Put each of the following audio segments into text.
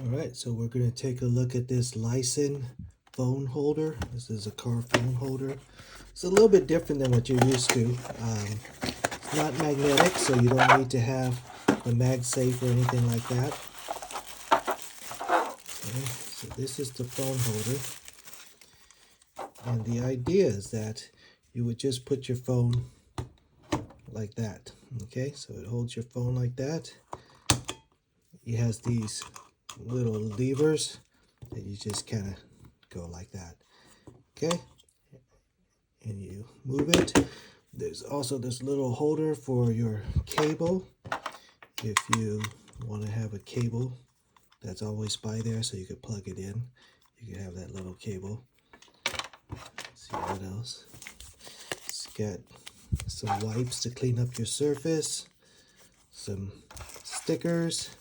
Alright, so we're going to take a look at this Lisen phone holder. This is a car phone holder. It's a little bit different than what you're used to. It's not magnetic, so you don't need to have a magsafe or anything like that. Okay, so this is the phone holder. And the idea is that you would just put your phone like that. Okay, so it holds your phone like that. It has these little levers that you just kind of go like that. Okay, and you move it. There's also this little holder for your cable if you want to have a cable that's always by there, so you could plug it in. You could have that little cable. Let's see what else. It's got some wipes to clean up your surface, some stickers,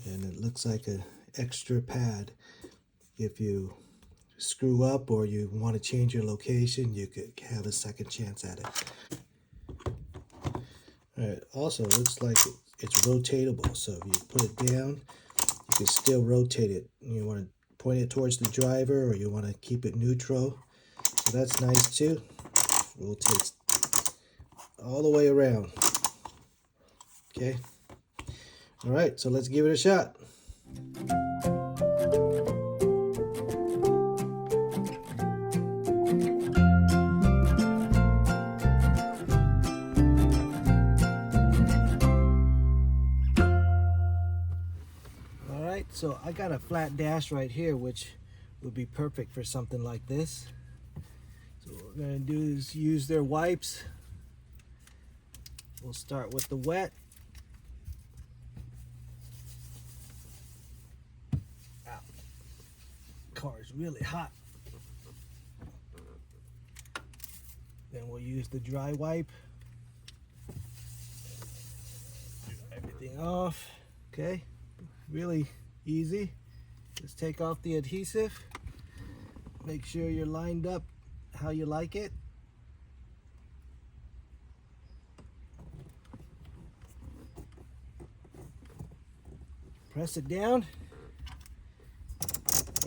and it looks like an extra pad. If you screw up or you want to change your location, you could have a second chance at it. Alright, also looks like it's rotatable, so if you put it down, you can still rotate it. You want to point it towards the driver, or you want to keep it neutral, so that's nice too. Rotates all the way around. Okay, alright, so let's give it a shot. Alright, so I got a flat dash right here, which would be perfect for something like this. So what we're going to do is use their wipes. We'll start with the wet. Ow. Car is really hot. Then we'll use the dry wipe. Dry everything off. Okay, really easy. Just take off the adhesive. Make sure you're lined up how you like it. Press it down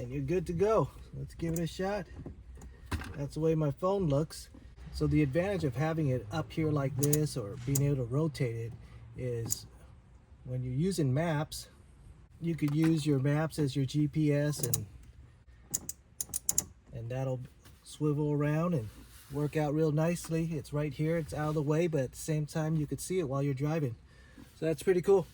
and you're good to go. Let's give it a shot. That's the way my phone looks. So the advantage of having it up here like this, or being able to rotate it, is when you're using maps, you could use your maps as your GPS, and that'll swivel around and work out real nicely. It's right here, it's out of the way, but at the same time you could see it while you're driving. So that's pretty cool.